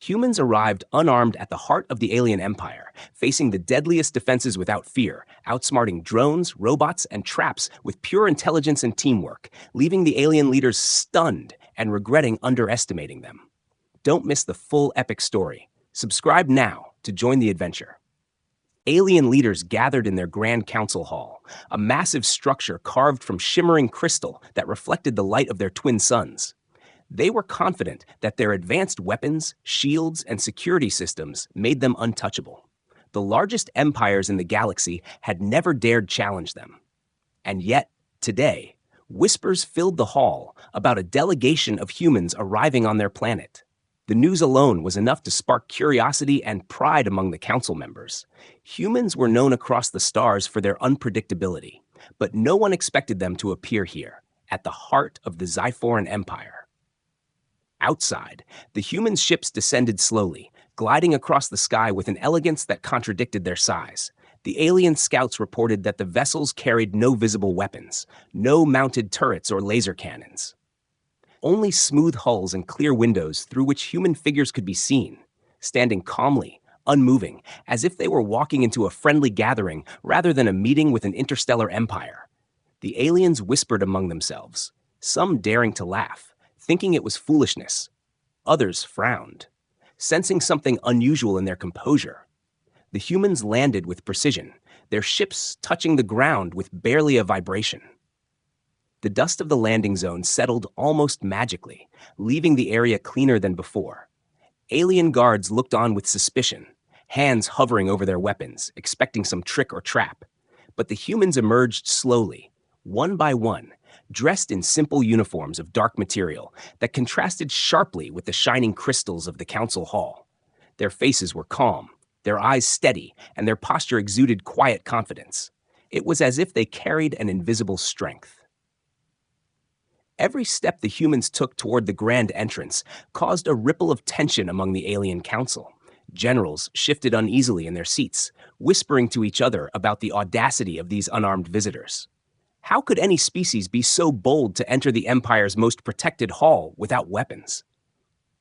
Humans arrived unarmed at the heart of the alien empire, facing the deadliest defenses without fear, outsmarting drones, robots, and traps with pure intelligence and teamwork, leaving the alien leaders stunned and regretting underestimating them. Don't miss the full epic story. Subscribe now to join the adventure. Alien leaders gathered in their Grand Council Hall, a massive structure carved from shimmering crystal that reflected the light of their twin suns. They were confident that their advanced weapons, shields, and security systems made them untouchable. The largest empires in the galaxy had never dared challenge them. And yet, today, whispers filled the hall about a delegation of humans arriving on their planet. The news alone was enough to spark curiosity and pride among the council members. Humans were known across the stars for their unpredictability, but no one expected them to appear here, at the heart of the Xyphoran Empire. Outside, the human ships descended slowly, gliding across the sky with an elegance that contradicted their size. The alien scouts reported that the vessels carried no visible weapons, no mounted turrets or laser cannons. Only smooth hulls and clear windows through which human figures could be seen, standing calmly, unmoving, as if they were walking into a friendly gathering rather than a meeting with an interstellar empire. The aliens whispered among themselves, some daring to laugh, thinking it was foolishness. Others frowned, sensing something unusual in their composure. The humans landed with precision, their ships touching the ground with barely a vibration. The dust of the landing zone settled almost magically, leaving the area cleaner than before. Alien guards looked on with suspicion, hands hovering over their weapons, expecting some trick or trap. But the humans emerged slowly, one by one, dressed in simple uniforms of dark material that contrasted sharply with the shining crystals of the council hall. Their faces were calm, their eyes steady, and their posture exuded quiet confidence. It was as if they carried an invisible strength. Every step the humans took toward the grand entrance caused a ripple of tension among the alien council. Generals shifted uneasily in their seats, whispering to each other about the audacity of these unarmed visitors. How could any species be so bold to enter the Empire's most protected hall without weapons?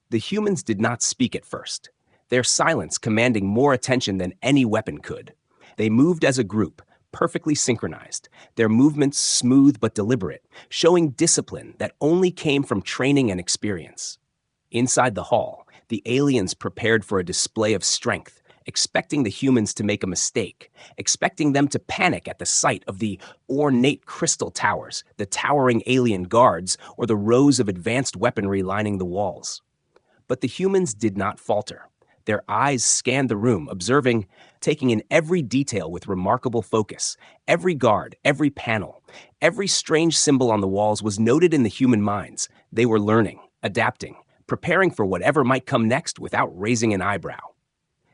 The humans did not speak at first, their silence commanding more attention than any weapon could. They moved as a group, perfectly synchronized, their movements smooth but deliberate, showing discipline that only came from training and experience. Inside the hall, the aliens prepared for a display of strength, expecting the humans to make a mistake, expecting them to panic at the sight of the ornate crystal towers, the towering alien guards, or the rows of advanced weaponry lining the walls. But the humans did not falter. Their eyes scanned the room, observing, taking in every detail with remarkable focus. Every guard, every panel, every strange symbol on the walls was noted in the human minds. They were learning, adapting, preparing for whatever might come next without raising an eyebrow.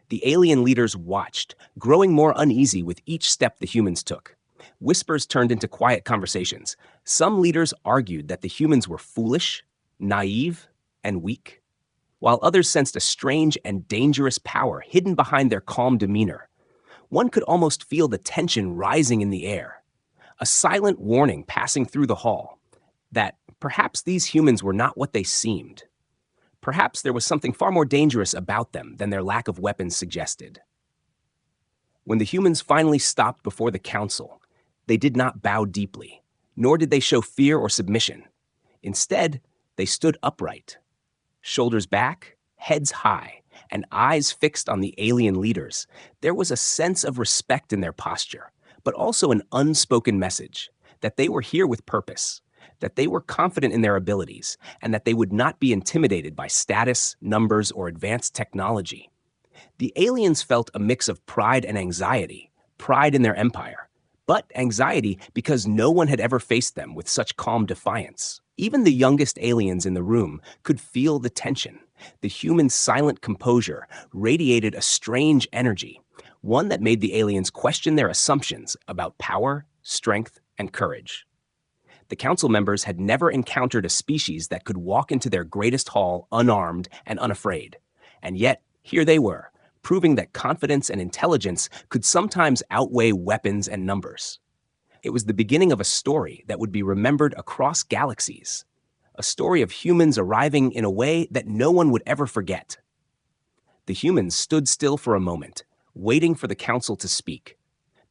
The alien leaders watched, growing more uneasy with each step the humans took. Whispers turned into quiet conversations. Some leaders argued that the humans were foolish, naive, and weak, while others sensed a strange and dangerous power hidden behind their calm demeanor. One could almost feel the tension rising in the air, a silent warning passing through the hall that perhaps these humans were not what they seemed. Perhaps there was something far more dangerous about them than their lack of weapons suggested. When the humans finally stopped before the council, they did not bow deeply, nor did they show fear or submission. Instead, they stood upright, shoulders back, heads high, and eyes fixed on the alien leaders. There was a sense of respect in their posture, but also an unspoken message that they were here with purpose, that they were confident in their abilities, and that they would not be intimidated by status, numbers, or advanced technology. The aliens felt a mix of pride and anxiety, pride in their empire, but anxiety because no one had ever faced them with such calm defiance. Even the youngest aliens in the room could feel the tension. The human silent composure radiated a strange energy, one that made the aliens question their assumptions about power, strength, and courage. The council members had never encountered a species that could walk into their greatest hall unarmed and unafraid. And yet, here they were, proving that confidence and intelligence could sometimes outweigh weapons and numbers. It was the beginning of a story that would be remembered across galaxies, a story of humans arriving in a way that no one would ever forget. The humans stood still for a moment, waiting for the council to speak,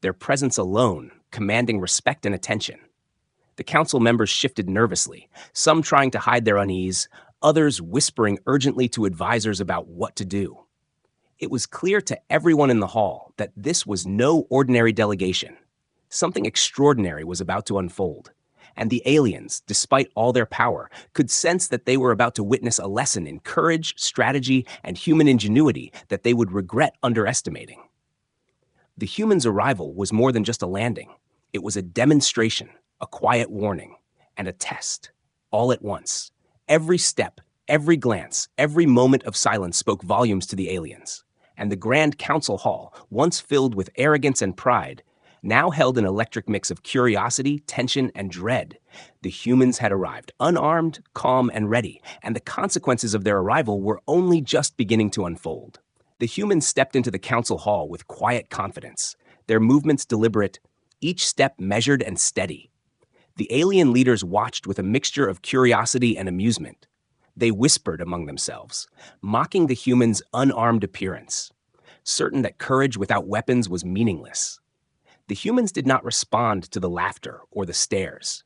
their presence alone commanding respect and attention. The council members shifted nervously, some trying to hide their unease, others whispering urgently to advisors about what to do. It was clear to everyone in the hall that this was no ordinary delegation. Something extraordinary was about to unfold, and the aliens, despite all their power, could sense that they were about to witness a lesson in courage, strategy, and human ingenuity that they would regret underestimating. The humans' arrival was more than just a landing. It was a demonstration, a quiet warning, and a test, all at once. Every step, every glance, every moment of silence spoke volumes to the aliens, and the Grand Council Hall, once filled with arrogance and pride, now held an electric mix of curiosity, tension, and dread. The humans had arrived, unarmed, calm, and ready, and the consequences of their arrival were only just beginning to unfold. The humans stepped into the council hall with quiet confidence, their movements deliberate, each step measured and steady. The alien leaders watched with a mixture of curiosity and amusement. They whispered among themselves, mocking the humans' unarmed appearance, certain that courage without weapons was meaningless. The humans did not respond to the laughter or the stares.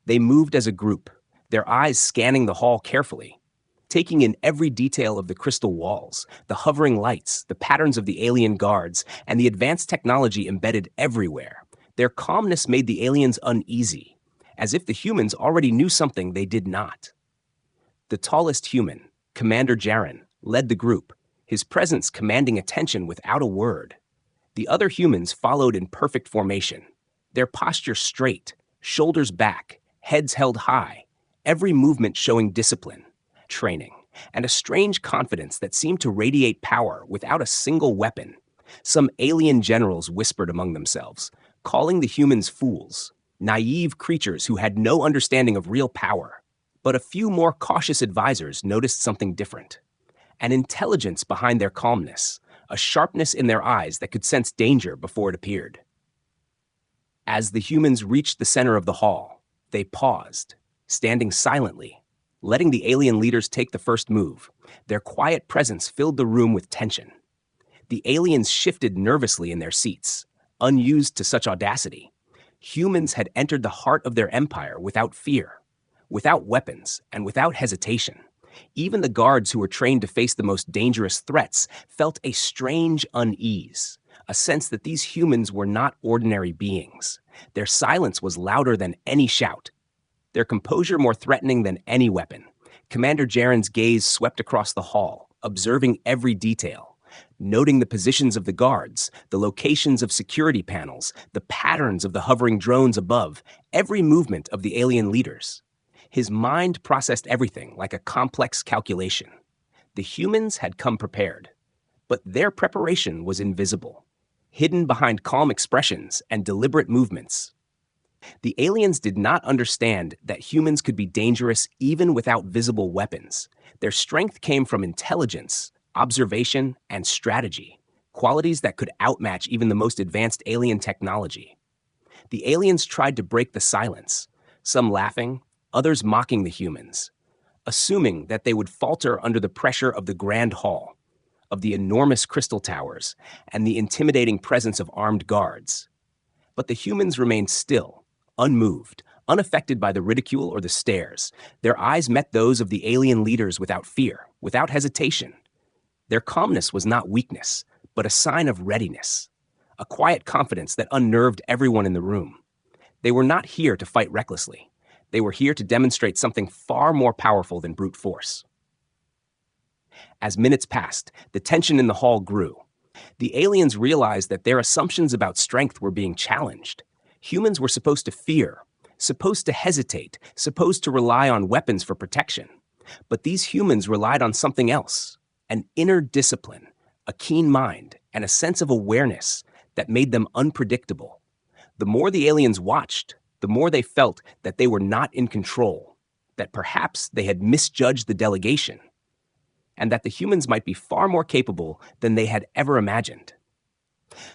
They moved as a group, their eyes scanning the hall carefully, taking in every detail of the crystal walls, the hovering lights, the patterns of the alien guards, and the advanced technology embedded everywhere. Their calmness made the aliens uneasy, as if the humans already knew something they did not. The tallest human, Commander Jaren, led the group, his presence commanding attention without a word. The other humans followed in perfect formation, their posture straight, shoulders back, heads held high, every movement showing discipline, training, and a strange confidence that seemed to radiate power without a single weapon. Some alien generals whispered among themselves, calling the humans fools, naive creatures who had no understanding of real power. But a few more cautious advisors noticed something different. An intelligence behind their calmness, a sharpness in their eyes that could sense danger before it appeared. As the humans reached the center of the hall, they paused, standing silently, letting the alien leaders take the first move. Their quiet presence filled the room with tension. The aliens shifted nervously in their seats, unused to such audacity. Humans had entered the heart of their empire without fear, without weapons, and without hesitation. Even the guards who were trained to face the most dangerous threats felt a strange unease, a sense that these humans were not ordinary beings. Their silence was louder than any shout, their composure more threatening than any weapon. Commander Jaren's gaze swept across the hall, observing every detail, noting the positions of the guards, the locations of security panels, the patterns of the hovering drones above, every movement of the alien leaders. His mind processed everything like a complex calculation. The humans had come prepared, but their preparation was invisible, hidden behind calm expressions and deliberate movements. The aliens did not understand that humans could be dangerous even without visible weapons. Their strength came from intelligence, observation, and strategy, qualities that could outmatch even the most advanced alien technology. The aliens tried to break the silence, some laughing, others mocking the humans, assuming that they would falter under the pressure of the Grand Hall, of the enormous crystal towers, and the intimidating presence of armed guards. But the humans remained still, unmoved, unaffected by the ridicule or the stares. Their eyes met those of the alien leaders without fear, without hesitation. Their calmness was not weakness, but a sign of readiness, a quiet confidence that unnerved everyone in the room. They were not here to fight recklessly. They were here to demonstrate something far more powerful than brute force. As minutes passed, the tension in the hall grew. The aliens realized that their assumptions about strength were being challenged. Humans were supposed to fear, supposed to hesitate, supposed to rely on weapons for protection. But these humans relied on something else, an inner discipline, a keen mind, and a sense of awareness that made them unpredictable. The more the aliens watched, the more they felt that they were not in control, that perhaps they had misjudged the delegation, and that the humans might be far more capable than they had ever imagined.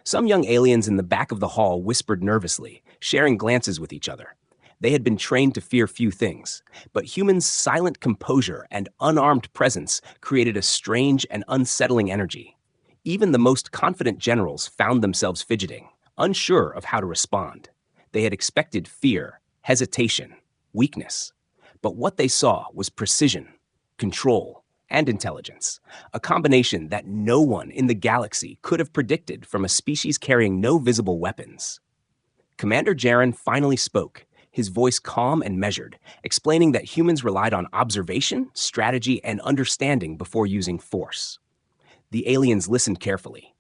Some young aliens in the back of the hall whispered nervously, sharing glances with each other. They had been trained to fear few things, but humans' silent composure and unarmed presence created a strange and unsettling energy. Even the most confident generals found themselves fidgeting, unsure of how to respond. They had expected fear, hesitation, weakness. But what they saw was precision, control, and intelligence, a combination that no one in the galaxy could have predicted from a species carrying no visible weapons. Commander Jaren finally spoke, his voice calm and measured, explaining that humans relied on observation, strategy, and understanding before using force. The aliens listened carefully,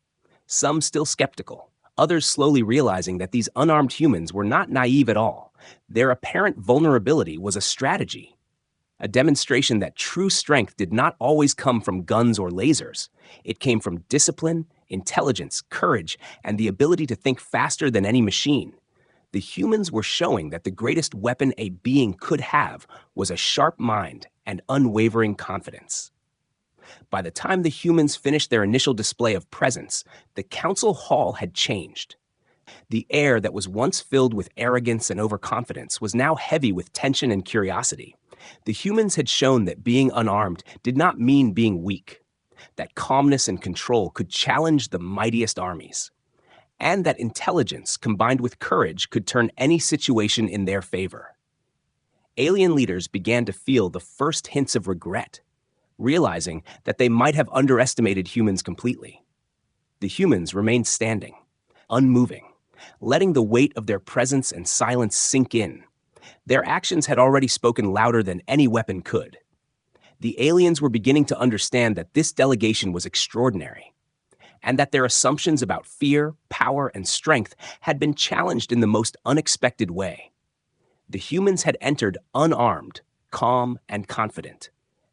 some still skeptical, others slowly realizing that these unarmed humans were not naive at all. Their apparent vulnerability was a strategy, a demonstration that true strength did not always come from guns or lasers. It came from discipline, intelligence, courage, and the ability to think faster than any machine. The humans were showing that the greatest weapon a being could have was a sharp mind and unwavering confidence. By the time the humans finished their initial display of presence, the council hall had changed. The air that was once filled with arrogance and overconfidence was now heavy with tension and curiosity. The humans had shown that being unarmed did not mean being weak, that calmness and control could challenge the mightiest armies, and that intelligence combined with courage could turn any situation in their favor. Alien leaders began to feel the first hints of regret, realizing that they might have underestimated humans completely. The humans remained standing, unmoving, letting the weight of their presence and silence sink in. Their actions had already spoken louder than any weapon could. The aliens were beginning to understand that this delegation was extraordinary, and that their assumptions about fear, power, and strength had been challenged in the most unexpected way. The humans had entered unarmed, calm, and confident,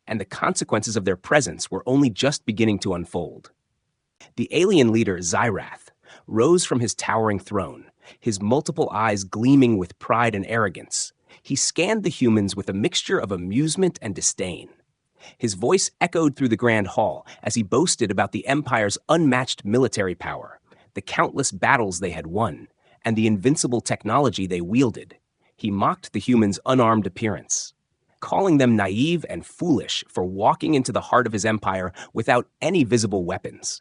and the consequences of their presence were only just beginning to unfold. The alien leader, Xyrath, rose from his towering throne, his multiple eyes gleaming with pride and arrogance. He scanned the humans with a mixture of amusement and disdain. His voice echoed through the grand hall as he boasted about the Empire's unmatched military power, the countless battles they had won, and the invincible technology they wielded. He mocked the humans' unarmed appearance, calling them naive and foolish for walking into the heart of his empire without any visible weapons.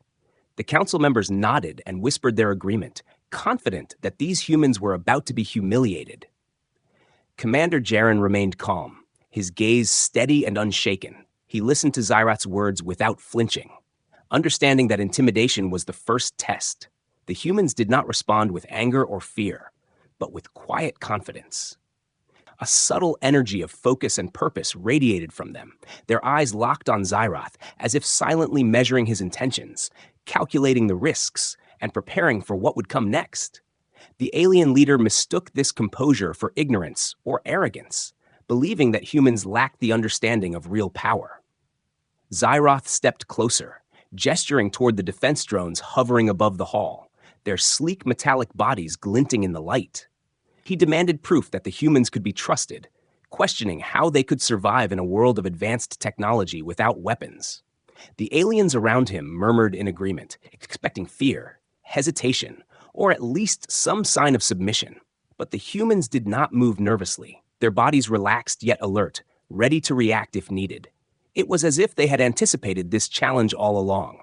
The council members nodded and whispered their agreement, confident that these humans were about to be humiliated. Commander Jaren remained calm, his gaze steady and unshaken. He listened to Xyrath's words without flinching, understanding that intimidation was the first test. The humans did not respond with anger or fear, but with quiet confidence. A subtle energy of focus and purpose radiated from them, their eyes locked on Xyrath, as if silently measuring his intentions, calculating the risks, and preparing for what would come next. The alien leader mistook this composure for ignorance or arrogance, believing that humans lacked the understanding of real power. Xyrath stepped closer, gesturing toward the defense drones hovering above the hall, their sleek metallic bodies glinting in the light. He demanded proof that the humans could be trusted, questioning how they could survive in a world of advanced technology without weapons. The aliens around him murmured in agreement, expecting fear, hesitation, or at least some sign of submission. But the humans did not move nervously, their bodies relaxed yet alert, ready to react if needed. It was as if they had anticipated this challenge all along.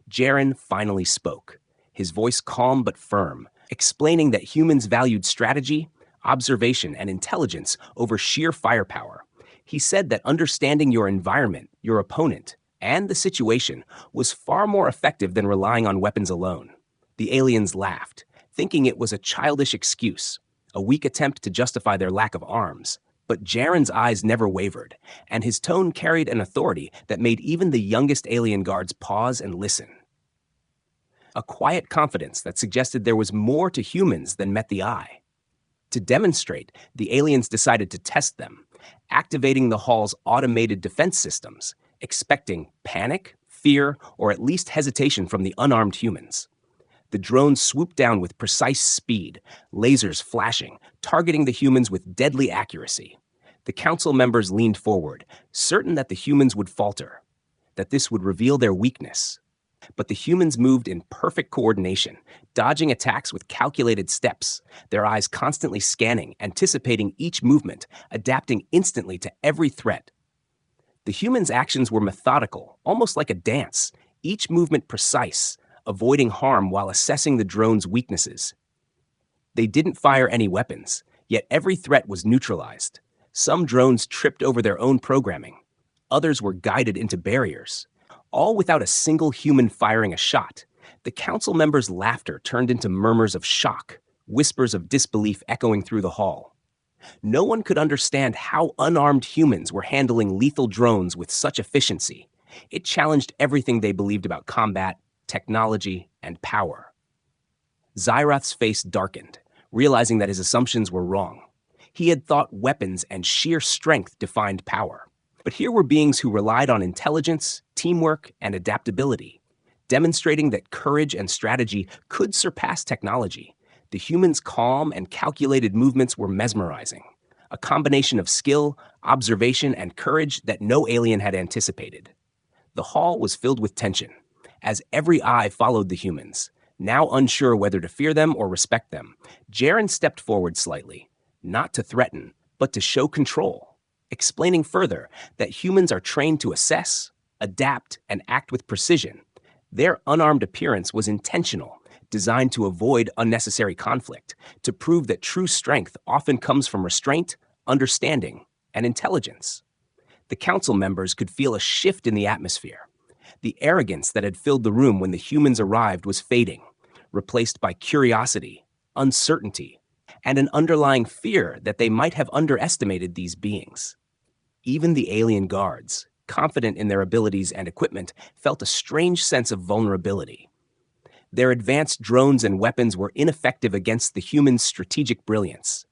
Jaren finally spoke, his voice calm but firm, explaining that humans valued strategy, observation, and intelligence over sheer firepower. He said that understanding your environment, your opponent, and the situation was far more effective than relying on weapons alone. The aliens laughed, thinking it was a childish excuse, a weak attempt to justify their lack of arms. But Jaren's eyes never wavered, and his tone carried an authority that made even the youngest alien guards pause and listen. A quiet confidence that suggested there was more to humans than met the eye. To demonstrate, the aliens decided to test them, activating the hall's automated defense systems, expecting panic, fear, or at least hesitation from the unarmed humans. The drones swooped down with precise speed, lasers flashing, targeting the humans with deadly accuracy. The council members leaned forward, certain that the humans would falter, that this would reveal their weakness. But the humans moved in perfect coordination, dodging attacks with calculated steps, their eyes constantly scanning, anticipating each movement, adapting instantly to every threat. The humans' actions were methodical, almost like a dance, each movement precise, avoiding harm while assessing the drone's weaknesses. They didn't fire any weapons, yet every threat was neutralized. Some drones tripped over their own programming. Others were guided into barriers, all without a single human firing a shot. The council members' laughter turned into murmurs of shock, whispers of disbelief echoing through the hall. No one could understand how unarmed humans were handling lethal drones with such efficiency. It challenged everything they believed about combat, technology, and power. Xyrath's face darkened, realizing that his assumptions were wrong. He had thought weapons and sheer strength defined power. But here were beings who relied on intelligence, teamwork, and adaptability, demonstrating that courage and strategy could surpass technology. The humans' calm and calculated movements were mesmerizing, a combination of skill, observation, and courage that no alien had anticipated. The hall was filled with tension, as every eye followed the humans. Now unsure whether to fear them or respect them, Jaren stepped forward slightly, not to threaten, but to show control, explaining further that humans are trained to assess, adapt, and act with precision. Their unarmed appearance was intentional, designed to avoid unnecessary conflict, to prove that true strength often comes from restraint, understanding, and intelligence. The council members could feel a shift in the atmosphere. The arrogance that had filled the room when the humans arrived was fading, replaced by curiosity, uncertainty, and an underlying fear that they might have underestimated these beings. Even the alien guards, confident in their abilities and equipment, felt a strange sense of vulnerability. Their advanced drones and weapons were ineffective against the humans' strategic brilliance.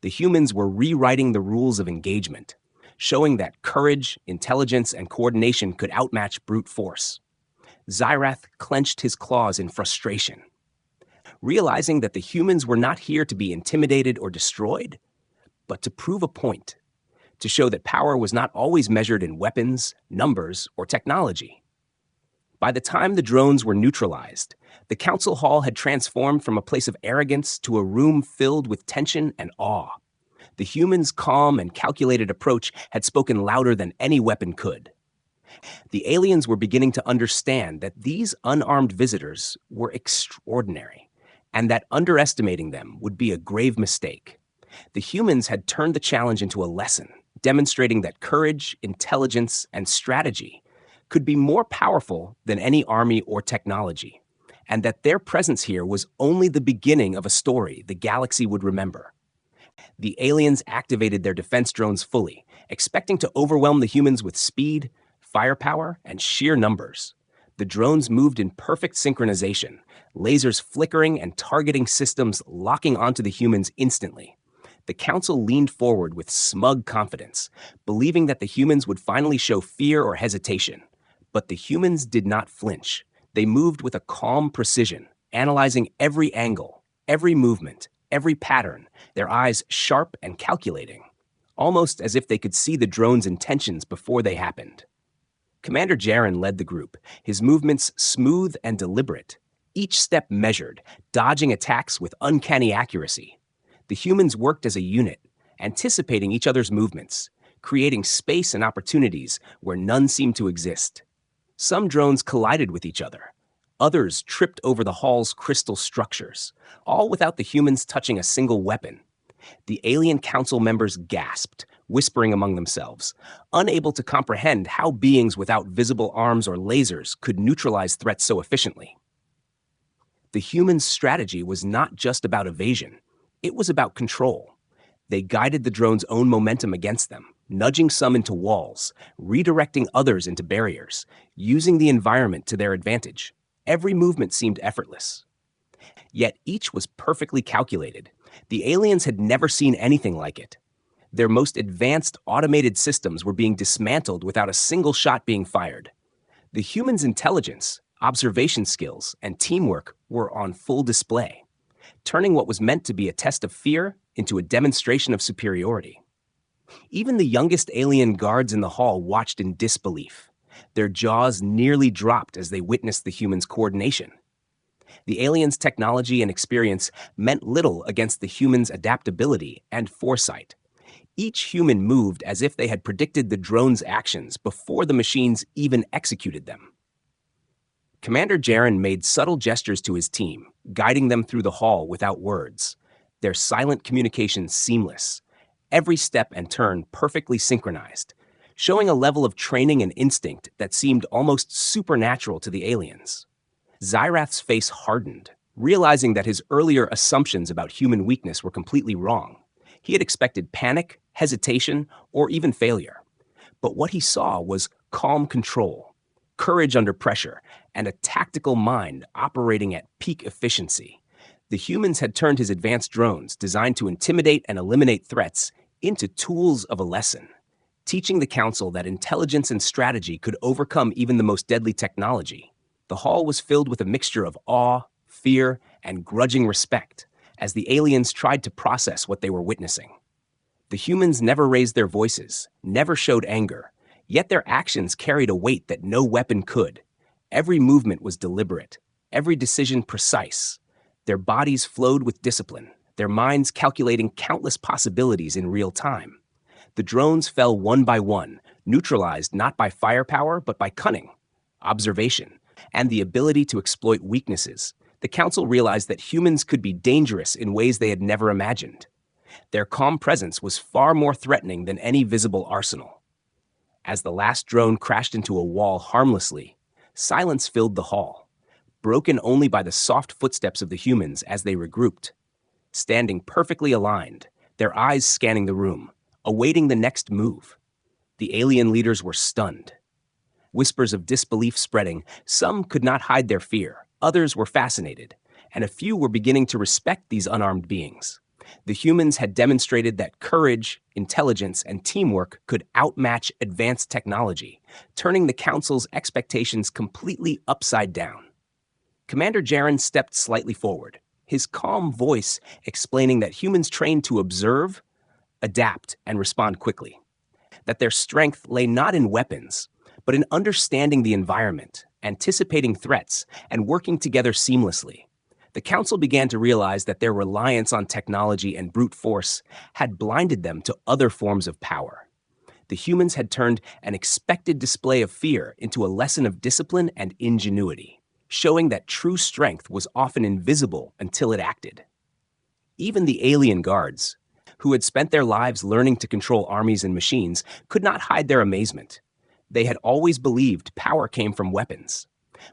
The humans were rewriting the rules of engagement, showing that courage, intelligence, and coordination could outmatch brute force. Xyrath clenched his claws in frustration, realizing that the humans were not here to be intimidated or destroyed, but to prove a point, to show that power was not always measured in weapons, numbers, or technology. By the time the drones were neutralized, the council hall had transformed from a place of arrogance to a room filled with tension and awe. The humans' calm and calculated approach had spoken louder than any weapon could. The aliens were beginning to understand that these unarmed visitors were extraordinary, and that underestimating them would be a grave mistake. The humans had turned the challenge into a lesson, demonstrating that courage, intelligence, and strategy could be more powerful than any army or technology, and that their presence here was only the beginning of a story the galaxy would remember. The aliens activated their defense drones fully, expecting to overwhelm the humans with speed, firepower, and sheer numbers. The drones moved in perfect synchronization, lasers flickering and targeting systems locking onto the humans instantly. The council leaned forward with smug confidence, believing that the humans would finally show fear or hesitation. But the humans did not flinch. They moved with a calm precision, analyzing every angle, every movement, every pattern, their eyes sharp and calculating, almost as if they could see the drone's intentions before they happened. Commander Jaren led the group, his movements smooth and deliberate, each step measured, dodging attacks with uncanny accuracy. The humans worked as a unit, anticipating each other's movements, creating space and opportunities where none seemed to exist. Some drones collided with each other. Others tripped over the hall's crystal structures, all without the humans touching a single weapon. The alien council members gasped, whispering among themselves, unable to comprehend how beings without visible arms or lasers could neutralize threats so efficiently. The humans' strategy was not just about evasion, it was about control. They guided the drone's own momentum against them, nudging some into walls, redirecting others into barriers, using the environment to their advantage. Every movement seemed effortless. Yet each was perfectly calculated. The aliens had never seen anything like it. Their most advanced automated systems were being dismantled without a single shot being fired. The humans' intelligence, observation skills, and teamwork were on full display, turning what was meant to be a test of fear into a demonstration of superiority. Even the youngest alien guards in the hall watched in disbelief. Their jaws nearly dropped as they witnessed the humans' coordination. The aliens' technology and experience meant little against the humans' adaptability and foresight. Each human moved as if they had predicted the drone's actions before the machines even executed them. Commander Jaren made subtle gestures to his team, guiding them through the hall without words, their silent communication seamless, every step and turn perfectly synchronized, showing a level of training and instinct that seemed almost supernatural to the aliens. Zyrath's face hardened, realizing that his earlier assumptions about human weakness were completely wrong. He had expected panic, hesitation, or even failure. But what he saw was calm control, courage under pressure, and a tactical mind operating at peak efficiency. The humans had turned his advanced drones, designed to intimidate and eliminate threats, into tools of a lesson, teaching the Council that intelligence and strategy could overcome even the most deadly technology. The hall was filled with a mixture of awe, fear, and grudging respect as the aliens tried to process what they were witnessing. The humans never raised their voices, never showed anger, yet their actions carried a weight that no weapon could. Every movement was deliberate, every decision precise. Their bodies flowed with discipline, their minds calculating countless possibilities in real time. The drones fell one by one, neutralized not by firepower but by cunning, observation, and the ability to exploit weaknesses. The Council realized that humans could be dangerous in ways they had never imagined. Their calm presence was far more threatening than any visible arsenal. As the last drone crashed into a wall harmlessly, silence filled the hall, broken only by the soft footsteps of the humans as they regrouped. Standing perfectly aligned, their eyes scanning the room, awaiting the next move. The alien leaders were stunned. Whispers of disbelief spreading, some could not hide their fear, others were fascinated, and a few were beginning to respect these unarmed beings. The humans had demonstrated that courage, intelligence, and teamwork could outmatch advanced technology, turning the Council's expectations completely upside down. Commander Jaren stepped slightly forward, his calm voice explaining that humans trained to observe, adapt, and respond quickly. That their strength lay not in weapons, but in understanding the environment, anticipating threats, and working together seamlessly. The Council began to realize that their reliance on technology and brute force had blinded them to other forms of power. The humans had turned an expected display of fear into a lesson of discipline and ingenuity, showing that true strength was often invisible until it acted. Even the alien guards, who had spent their lives learning to control armies and machines, could not hide their amazement. They had always believed power came from weapons.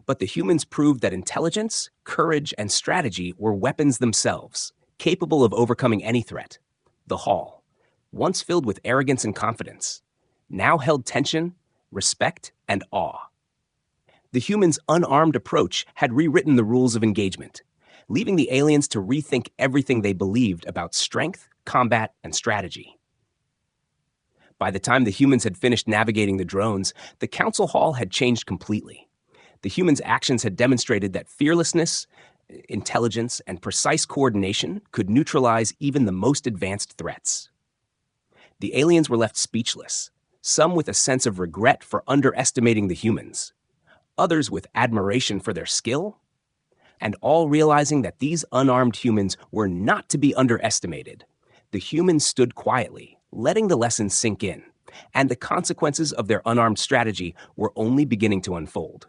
But the humans proved that intelligence, courage, and strategy were weapons themselves, capable of overcoming any threat. The hall, once filled with arrogance and confidence, now held tension, respect, and awe. The humans' unarmed approach had rewritten the rules of engagement, leaving the aliens to rethink everything they believed about strength, combat, and strategy. By the time the humans had finished navigating the drones, the Council Hall had changed completely. The humans' actions had demonstrated that fearlessness, intelligence, and precise coordination could neutralize even the most advanced threats. The aliens were left speechless, some with a sense of regret for underestimating the humans, others with admiration for their skill, and all realizing that these unarmed humans were not to be underestimated. The humans stood quietly, letting the lesson sink in, and the consequences of their unarmed strategy were only beginning to unfold.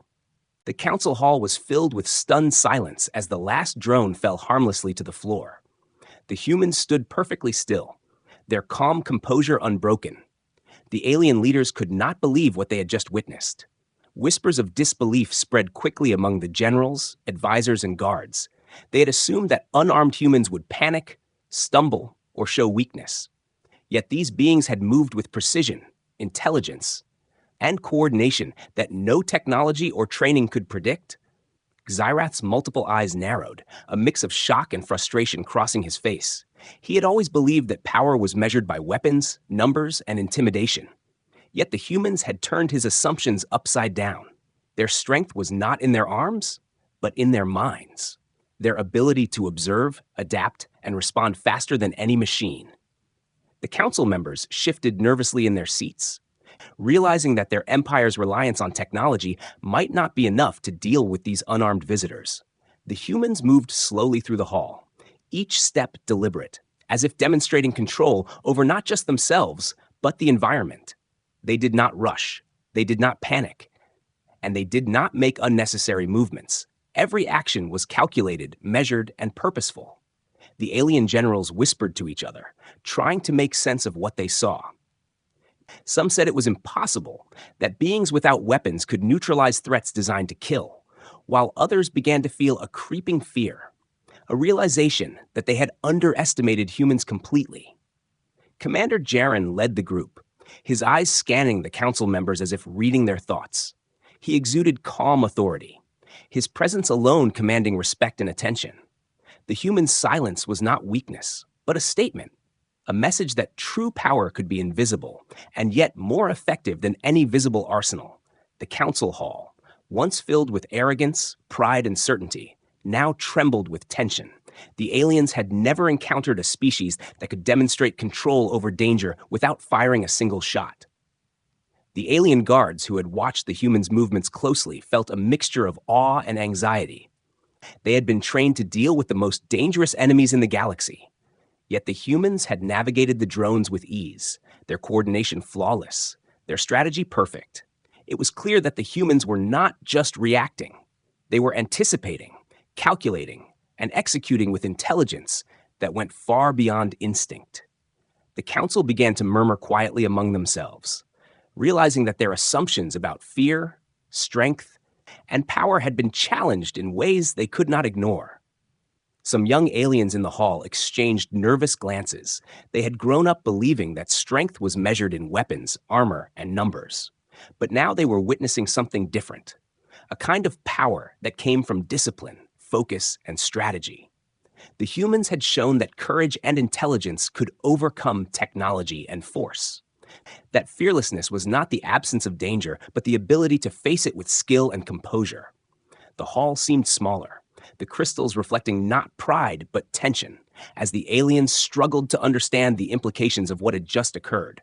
The Council Hall was filled with stunned silence as the last drone fell harmlessly to the floor. The humans stood perfectly still, their calm composure unbroken. The alien leaders could not believe what they had just witnessed. Whispers of disbelief spread quickly among the generals, advisors, and guards. They had assumed that unarmed humans would panic, stumble, or show weakness. Yet these beings had moved with precision, intelligence, and coordination that no technology or training could predict. Zyrath's multiple eyes narrowed, a mix of shock and frustration crossing his face. He had always believed that power was measured by weapons, numbers, and intimidation. Yet the humans had turned his assumptions upside down. Their strength was not in their arms, but in their minds. Their ability to observe, adapt, and respond faster than any machine. The council members shifted nervously in their seats. realizing that their empire's reliance on technology might not be enough to deal with these unarmed visitors. The humans moved slowly through the hall, each step deliberate, as if demonstrating control over not just themselves, but the environment. They did not rush, they did not panic, and they did not make unnecessary movements. Every action was calculated, measured, and purposeful. The alien generals whispered to each other, trying to make sense of what they saw. Some said it was impossible, that beings without weapons could neutralize threats designed to kill, while others began to feel a creeping fear, a realization that they had underestimated humans completely. Commander Jaren led the group, his eyes scanning the council members as if reading their thoughts. He exuded calm authority, his presence alone commanding respect and attention. The human silence was not weakness, but a statement, a message that true power could be invisible, and yet more effective than any visible arsenal. The council hall, once filled with arrogance, pride, and certainty, now trembled with tension. The aliens had never encountered a species that could demonstrate control over danger without firing a single shot. The alien guards who had watched the humans' movements closely felt a mixture of awe and anxiety. They had been trained to deal with the most dangerous enemies in the galaxy. Yet the humans had navigated the drones with ease, their coordination flawless, their strategy perfect. It was clear that the humans were not just reacting. They were anticipating, calculating, and executing with intelligence that went far beyond instinct. The council began to murmur quietly among themselves, realizing that their assumptions about fear, strength, and power had been challenged in ways they could not ignore. Some young aliens in the hall exchanged nervous glances. They had grown up believing that strength was measured in weapons, armor, and numbers. But now they were witnessing something different, a kind of power that came from discipline, focus, and strategy. The humans had shown that courage and intelligence could overcome technology and force. That fearlessness was not the absence of danger, but the ability to face it with skill and composure. The hall seemed smaller, the crystals reflecting not pride, but tension, as the aliens struggled to understand the implications of what had just occurred.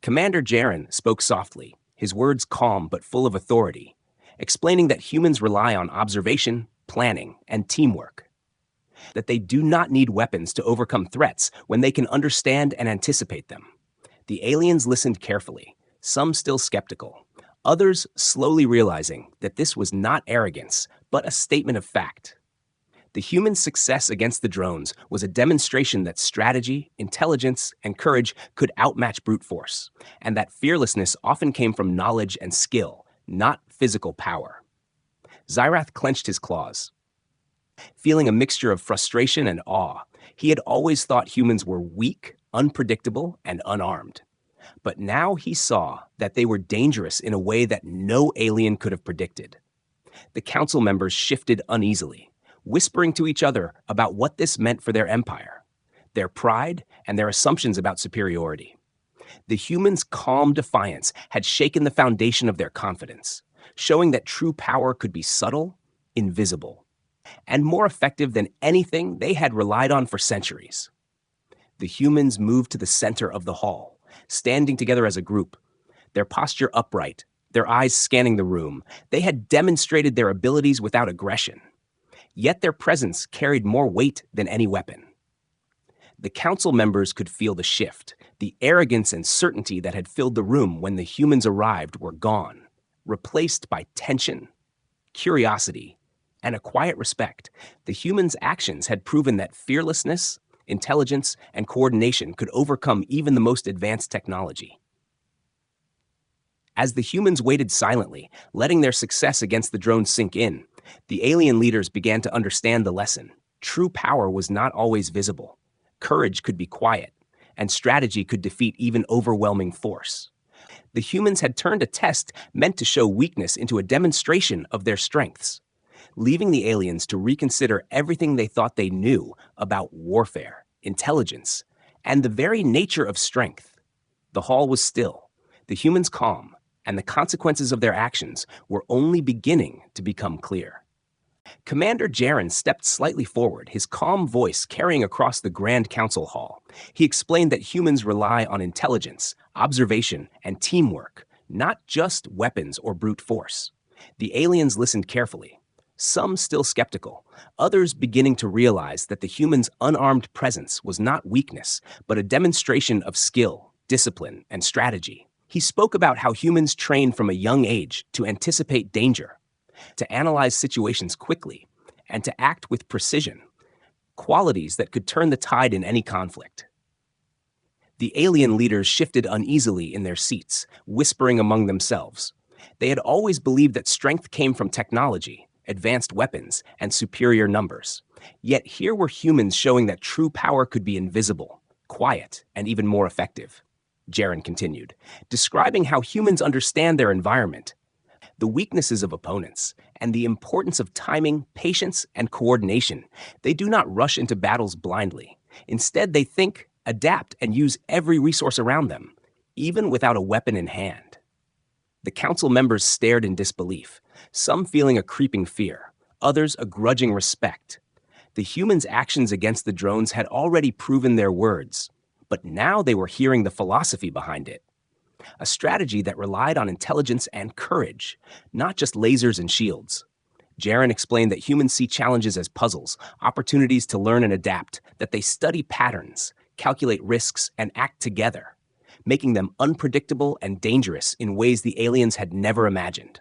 Commander Jaren spoke softly, his words calm but full of authority, explaining that humans rely on observation, planning, and teamwork. That they do not need weapons to overcome threats when they can understand and anticipate them. The aliens listened carefully, some still skeptical, others slowly realizing that this was not arrogance, but a statement of fact. The human success against the drones was a demonstration that strategy, intelligence, and courage could outmatch brute force, and that fearlessness often came from knowledge and skill, not physical power. Zyrath clenched his claws, feeling a mixture of frustration and awe. He had always thought humans were weak, unpredictable, and unarmed. But now he saw that they were dangerous in a way that no alien could have predicted. The council members shifted uneasily, whispering to each other about what this meant for their empire, their pride, and their assumptions about superiority. The humans' calm defiance had shaken the foundation of their confidence, showing that true power could be subtle, invisible, and more effective than anything they had relied on for centuries. The humans moved to the center of the hall, standing together as a group, their posture upright, their eyes scanning the room. They had demonstrated their abilities without aggression. Yet their presence carried more weight than any weapon. The council members could feel the shift. The arrogance and certainty that had filled the room when the humans arrived were gone, replaced by tension, curiosity, and a quiet respect. The humans' actions had proven that fearlessness, intelligence, and coordination could overcome even the most advanced technology. As the humans waited silently, letting their success against the drones sink in, the alien leaders began to understand the lesson. True power was not always visible. Courage could be quiet, and strategy could defeat even overwhelming force. The humans had turned a test meant to show weakness into a demonstration of their strengths, leaving the aliens to reconsider everything they thought they knew about warfare, intelligence, and the very nature of strength. The hall was still, the humans calm, and the consequences of their actions were only beginning to become clear. Commander Jaren stepped slightly forward, his calm voice carrying across the Grand Council Hall. He explained that humans rely on intelligence, observation, and teamwork, not just weapons or brute force. The aliens listened carefully, some still skeptical, others beginning to realize that the humans' unarmed presence was not weakness, but a demonstration of skill, discipline, and strategy. He spoke about how humans train from a young age to anticipate danger, to analyze situations quickly, and to act with precision, qualities that could turn the tide in any conflict. The alien leaders shifted uneasily in their seats, whispering among themselves. They had always believed that strength came from technology, advanced weapons, and superior numbers. Yet here were humans showing that true power could be invisible, quiet, and even more effective. Jaren continued, describing how humans understand their environment, the weaknesses of opponents, and the importance of timing, patience, and coordination. They do not rush into battles blindly. Instead, they think, adapt, and use every resource around them, even without a weapon in hand. The council members stared in disbelief, some feeling a creeping fear, others a grudging respect. The humans' actions against the drones had already proven their words, but now they were hearing the philosophy behind it. A strategy that relied on intelligence and courage, not just lasers and shields. Jaren explained that humans see challenges as puzzles, opportunities to learn and adapt, that they study patterns, calculate risks, and act together, making them unpredictable and dangerous in ways the aliens had never imagined.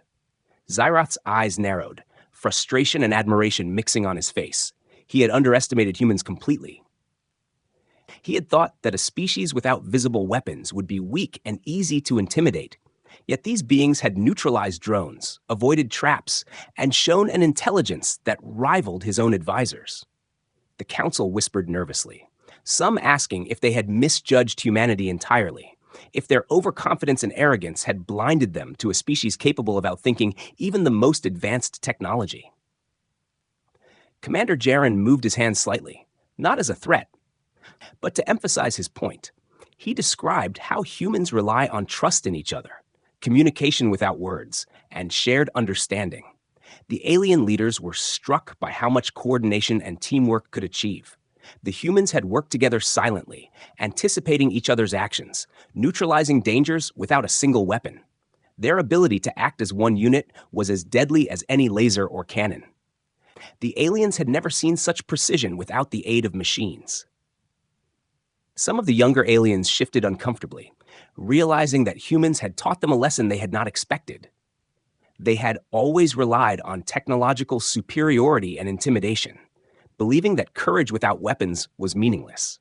Zyroth's eyes narrowed, frustration and admiration mixing on his face. He had underestimated humans completely. He had thought that a species without visible weapons would be weak and easy to intimidate. Yet these beings had neutralized drones, avoided traps, and shown an intelligence that rivaled his own advisors. The council whispered nervously, some asking if they had misjudged humanity entirely, if their overconfidence and arrogance had blinded them to a species capable of outthinking even the most advanced technology. Commander Jaren moved his hand slightly, not as a threat, but to emphasize his point. He described how humans rely on trust in each other, communication without words, and shared understanding. The alien leaders were struck by how much coordination and teamwork could achieve. The humans had worked together silently, anticipating each other's actions, neutralizing dangers without a single weapon. Their ability to act as one unit was as deadly as any laser or cannon. The aliens had never seen such precision without the aid of machines. Some of the younger aliens shifted uncomfortably, realizing that humans had taught them a lesson they had not expected. They had always relied on technological superiority and intimidation, believing that courage without weapons was meaningless.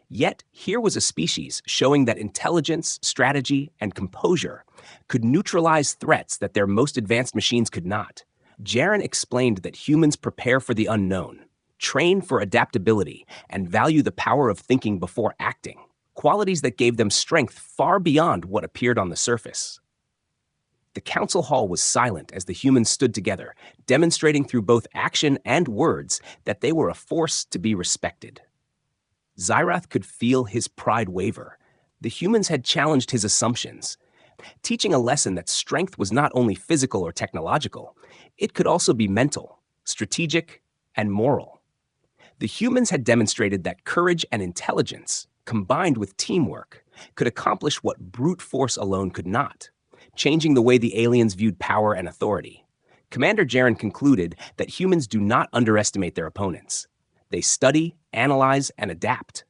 Yet, here was a species showing that intelligence, strategy, and composure could neutralize threats that their most advanced machines could not. Jaren explained that humans prepare for the unknown, train for adaptability, and value the power of thinking before acting, qualities that gave them strength far beyond what appeared on the surface. The council hall was silent as the humans stood together, demonstrating through both action and words that they were a force to be respected. Zyroth could feel his pride waver. The humans had challenged his assumptions, teaching a lesson that strength was not only physical or technological, it could also be mental, strategic, and moral. The humans had demonstrated that courage and intelligence, combined with teamwork, could accomplish what brute force alone could not, changing the way the aliens viewed power and authority. Commander Jaren concluded that humans do not underestimate their opponents. They study, analyze, and adapt.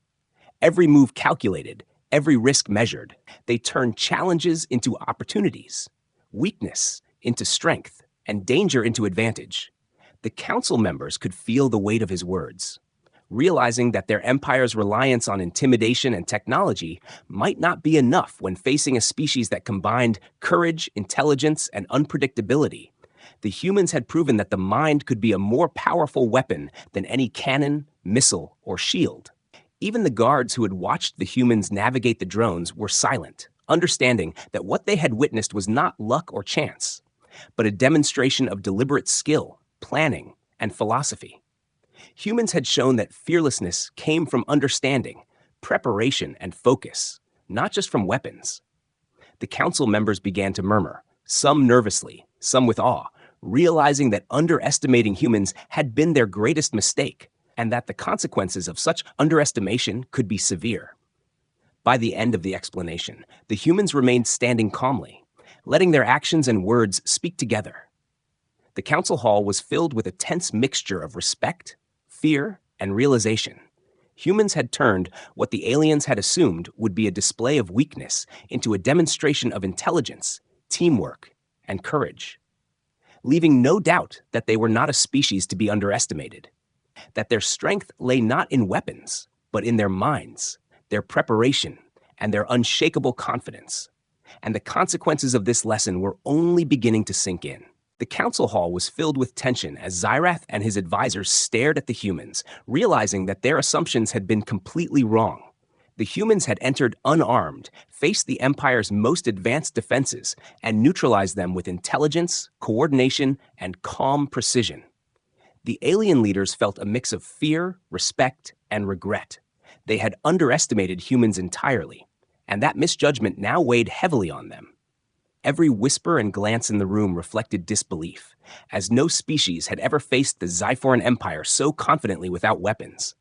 Every move calculated, every risk measured. They turn challenges into opportunities, weakness into strength, and danger into advantage. The council members could feel the weight of his words, realizing that their empire's reliance on intimidation and technology might not be enough when facing a species that combined courage, intelligence, and unpredictability. The humans had proven that the mind could be a more powerful weapon than any cannon, missile, or shield. Even the guards who had watched the humans navigate the drones were silent, understanding that what they had witnessed was not luck or chance, but a demonstration of deliberate skill, planning, and philosophy. Humans had shown that fearlessness came from understanding, preparation, and focus, not just from weapons. The council members began to murmur, some nervously, some with awe, realizing that underestimating humans had been their greatest mistake, and that the consequences of such underestimation could be severe. By the end of the explanation, the humans remained standing calmly, letting their actions and words speak together. The council hall was filled with a tense mixture of respect, fear, and realization. Humans had turned what the aliens had assumed would be a display of weakness into a demonstration of intelligence, teamwork, and courage, leaving no doubt that they were not a species to be underestimated, that their strength lay not in weapons, but in their minds, their preparation, and their unshakable confidence. And the consequences of this lesson were only beginning to sink in. The council hall was filled with tension as Xyrath and his advisors stared at the humans, realizing that their assumptions had been completely wrong. The humans had entered unarmed, faced the Empire's most advanced defenses, and neutralized them with intelligence, coordination, and calm precision. The alien leaders felt a mix of fear, respect, and regret. They had underestimated humans entirely, and that misjudgment now weighed heavily on them. Every whisper and glance in the room reflected disbelief, as no species had ever faced the Xyphoran Empire so confidently without weapons.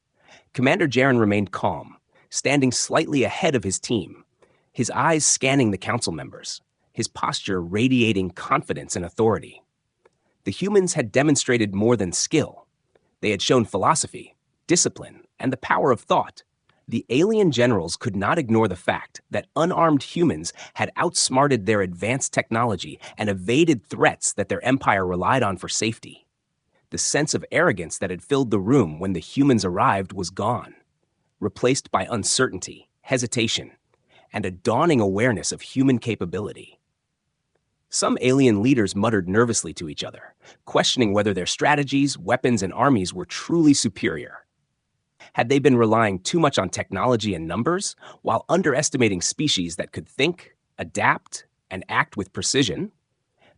Commander Jaren remained calm, standing slightly ahead of his team, his eyes scanning the council members, his posture radiating confidence and authority. The humans had demonstrated more than skill. They had shown philosophy, discipline, and the power of thought. The alien generals could not ignore the fact that unarmed humans had outsmarted their advanced technology and evaded threats that their empire relied on for safety. The sense of arrogance that had filled the room when the humans arrived was gone, replaced by uncertainty, hesitation, and a dawning awareness of human capability. Some alien leaders muttered nervously to each other, questioning whether their strategies, weapons, and armies were truly superior. Had they been relying too much on technology and numbers, while underestimating species that could think, adapt, and act with precision?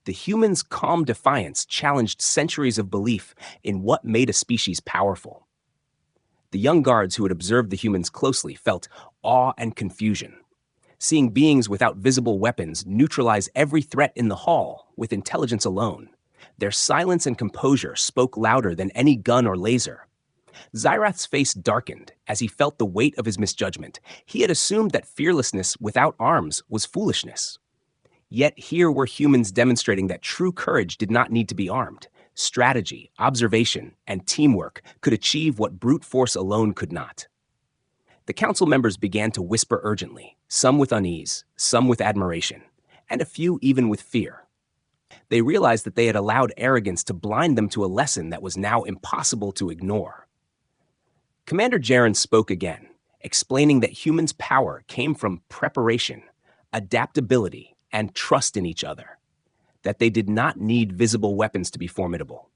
The humans' calm defiance challenged centuries of belief in what made a species powerful. The young guards who had observed the humans closely felt awe and confusion, seeing beings without visible weapons neutralize every threat in the hall with intelligence alone. Their silence and composure spoke louder than any gun or laser. Xyrath's face darkened as he felt the weight of his misjudgment. He had assumed that fearlessness without arms was foolishness. Yet here were humans demonstrating that true courage did not need to be armed. Strategy, observation, and teamwork could achieve what brute force alone could not. The council members began to whisper urgently, some with unease, some with admiration, and a few even with fear. They realized that they had allowed arrogance to blind them to a lesson that was now impossible to ignore. Commander Jaren spoke again, explaining that humans' power came from preparation, adaptability, and trust in each other, that they did not need visible weapons to be formidable.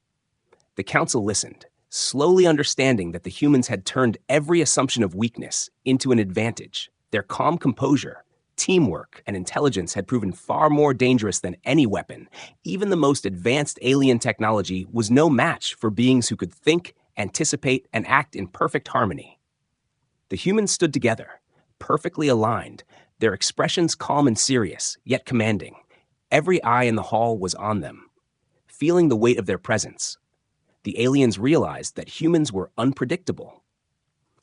The council listened, slowly understanding that the humans had turned every assumption of weakness into an advantage. Their calm composure, teamwork, and intelligence had proven far more dangerous than any weapon. Even the most advanced alien technology was no match for beings who could think, anticipate, and act in perfect harmony. The humans stood together, perfectly aligned, their expressions calm and serious, yet commanding. Every eye in the hall was on them, feeling the weight of their presence. The aliens realized that humans were unpredictable,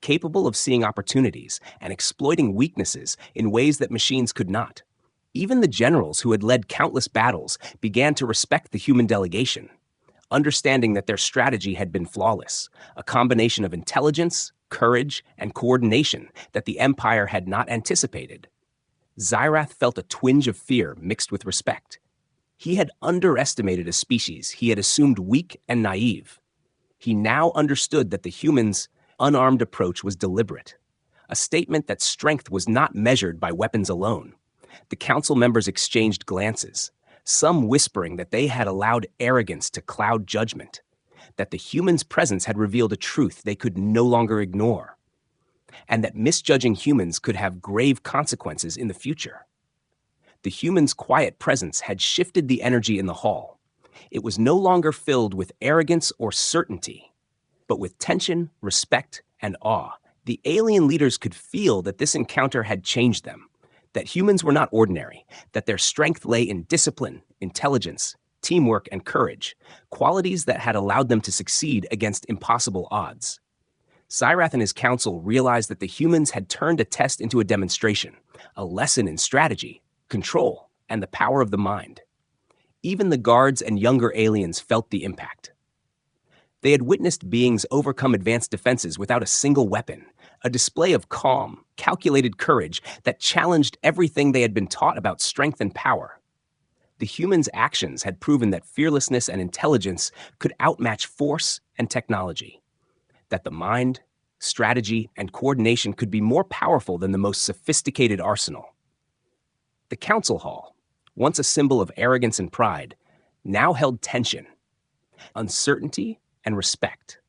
capable of seeing opportunities and exploiting weaknesses in ways that machines could not. Even the generals who had led countless battles began to respect the human delegation, understanding that their strategy had been flawless, a combination of intelligence, courage, and coordination that the Empire had not anticipated. Xyrath felt a twinge of fear mixed with respect. He had underestimated a species he had assumed weak and naive. He now understood that the humans' unarmed approach was deliberate, a statement that strength was not measured by weapons alone. The council members exchanged glances, some whispering that they had allowed arrogance to cloud judgment, that the humans' presence had revealed a truth they could no longer ignore, and that misjudging humans could have grave consequences in the future. The humans' quiet presence had shifted the energy in the hall. It was no longer filled with arrogance or certainty, but with tension, respect, and awe. The alien leaders could feel that this encounter had changed them, that humans were not ordinary, that their strength lay in discipline, intelligence, teamwork, and courage, qualities that had allowed them to succeed against impossible odds. Cyrath and his council realized that the humans had turned a test into a demonstration, a lesson in strategy, control, and the power of the mind. Even the guards and younger aliens felt the impact. They had witnessed beings overcome advanced defenses without a single weapon, a display of calm, calculated courage that challenged everything they had been taught about strength and power. The humans' actions had proven that fearlessness and intelligence could outmatch force and technology, that the mind, strategy, and coordination could be more powerful than the most sophisticated arsenal. The council hall, once a symbol of arrogance and pride, now held tension, uncertainty, and respect.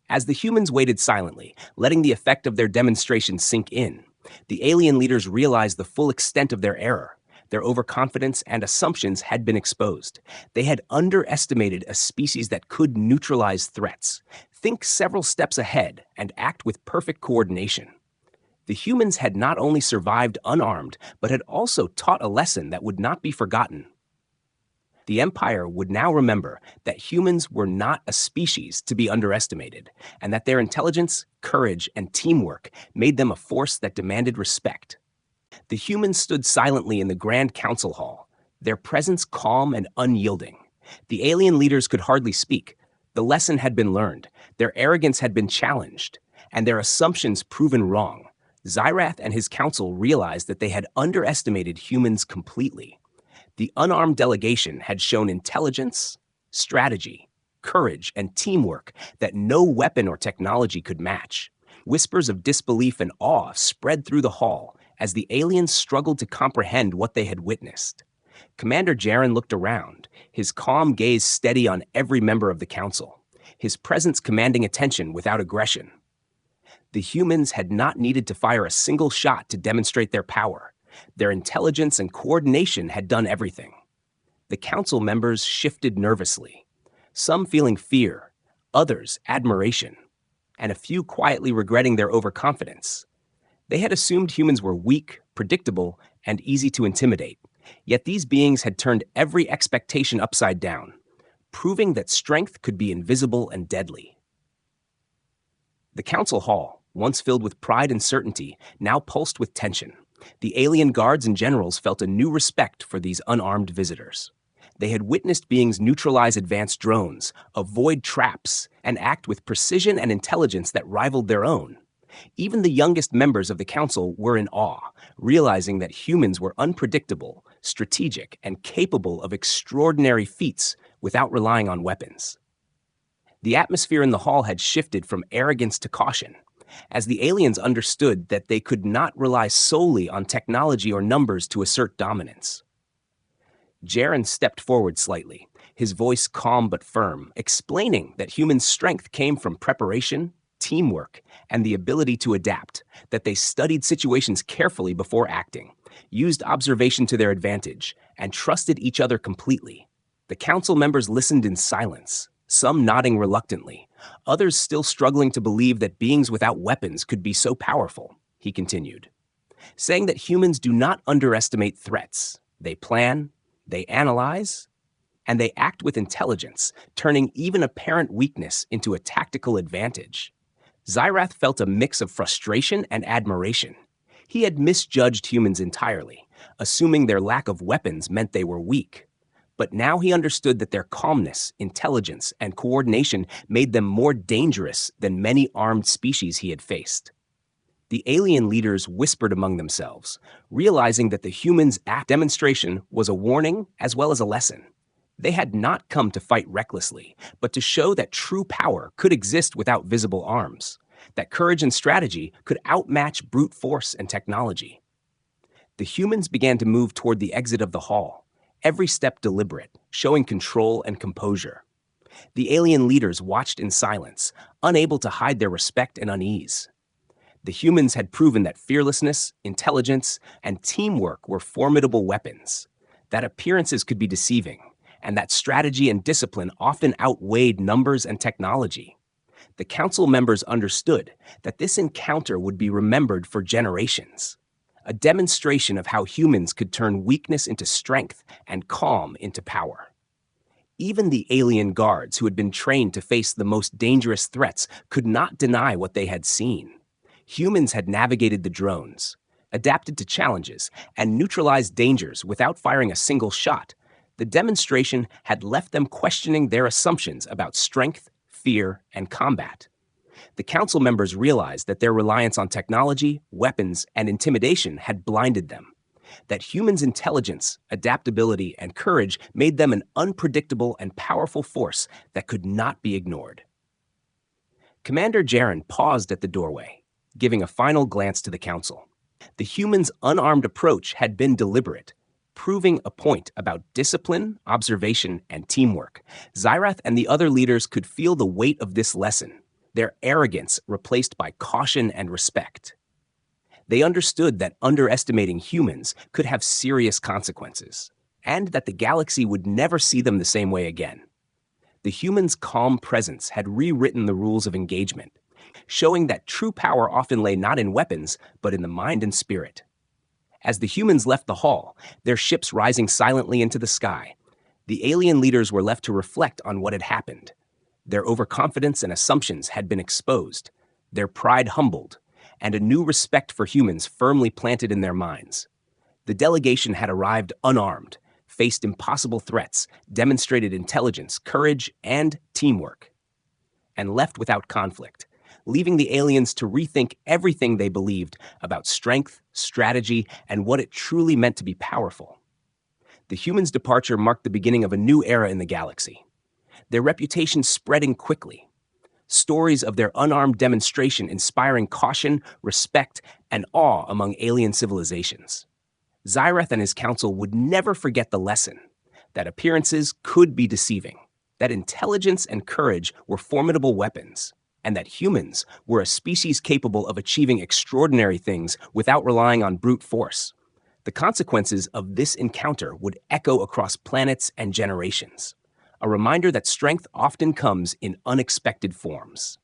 As the humans waited silently, letting the effect of their demonstration sink in, the alien leaders realized the full extent of their error. Their overconfidence and assumptions had been exposed. They had underestimated a species that could neutralize threats, think several steps ahead, and act with perfect coordination. The humans had not only survived unarmed, but had also taught a lesson that would not be forgotten. The Empire would now remember that humans were not a species to be underestimated, and that their intelligence, courage, and teamwork made them a force that demanded respect. The humans stood silently in the Grand Council Hall, their presence calm and unyielding. The alien leaders could hardly speak. The lesson had been learned, their arrogance had been challenged, and their assumptions proven wrong. Cyrath and his council realized that they had underestimated humans completely. The unarmed delegation had shown intelligence, strategy, courage, and teamwork that no weapon or technology could match. Whispers of disbelief and awe spread through the hall as the aliens struggled to comprehend what they had witnessed. Commander Jaren looked around, his calm gaze steady on every member of the council, his presence commanding attention without aggression. The humans had not needed to fire a single shot to demonstrate their power. Their intelligence and coordination had done everything. The council members shifted nervously, some feeling fear, others admiration, and a few quietly regretting their overconfidence. They had assumed humans were weak, predictable, and easy to intimidate, yet these beings had turned every expectation upside down, proving that strength could be invisible and deadly. The council hall, once filled with pride and certainty, now pulsed with tension. The alien guards and generals felt a new respect for these unarmed visitors. They had witnessed beings neutralize advanced drones, avoid traps, and act with precision and intelligence that rivaled their own. Even the youngest members of the council were in awe, realizing that humans were unpredictable, strategic, and capable of extraordinary feats without relying on weapons. The atmosphere in the hall had shifted from arrogance to caution, as the aliens understood that they could not rely solely on technology or numbers to assert dominance. Jaren stepped forward slightly, his voice calm but firm, explaining that human strength came from preparation, teamwork, and the ability to adapt, that they studied situations carefully before acting, used observation to their advantage, and trusted each other completely. The council members listened in silence, some nodding reluctantly, others still struggling to believe that beings without weapons could be so powerful, he continued, saying that humans do not underestimate threats. They plan, they analyze, and they act with intelligence, turning even apparent weakness into a tactical advantage. Cyrath felt a mix of frustration and admiration. He had misjudged humans entirely, assuming their lack of weapons meant they were weak. But now he understood that their calmness, intelligence, and coordination made them more dangerous than many armed species he had faced. The alien leaders whispered among themselves, realizing that the humans' demonstration was a warning as well as a lesson. They had not come to fight recklessly, but to show that true power could exist without visible arms, that courage and strategy could outmatch brute force and technology. The humans began to move toward the exit of the hall, every step deliberate, showing control and composure. The alien leaders watched in silence, unable to hide their respect and unease. The humans had proven that fearlessness, intelligence, and teamwork were formidable weapons, that appearances could be deceiving, and that strategy and discipline often outweighed numbers and technology. The council members understood that this encounter would be remembered for generations, a demonstration of how humans could turn weakness into strength and calm into power. Even the alien guards who had been trained to face the most dangerous threats could not deny what they had seen. Humans had navigated the drones, adapted to challenges, and neutralized dangers without firing a single shot. The demonstration had left them questioning their assumptions about strength, fear, and combat. The council members realized that their reliance on technology, weapons, and intimidation had blinded them, that humans' intelligence, adaptability, and courage made them an unpredictable and powerful force that could not be ignored. Commander Jaren paused at the doorway, giving a final glance to the council. The humans' unarmed approach had been deliberate, proving a point about discipline, observation, and teamwork. Xyrath and the other leaders could feel the weight of this lesson, their arrogance replaced by caution and respect. They understood that underestimating humans could have serious consequences, and that the galaxy would never see them the same way again. The humans' calm presence had rewritten the rules of engagement, showing that true power often lay not in weapons, but in the mind and spirit. As the humans left the hall, their ships rising silently into the sky, the alien leaders were left to reflect on what had happened. Their overconfidence and assumptions had been exposed, their pride humbled, and a new respect for humans firmly planted in their minds. The delegation had arrived unarmed, faced impossible threats, demonstrated intelligence, courage, and teamwork, and left without conflict, leaving the aliens to rethink everything they believed about strength, strategy, and what it truly meant to be powerful. The humans' departure marked the beginning of a new era in the galaxy, their reputation spreading quickly. Stories of their unarmed demonstration inspiring caution, respect, and awe among alien civilizations. Xyrath and his council would never forget the lesson that appearances could be deceiving, that intelligence and courage were formidable weapons, and that humans were a species capable of achieving extraordinary things without relying on brute force. The consequences of this encounter would echo across planets and generations, a reminder that strength often comes in unexpected forms.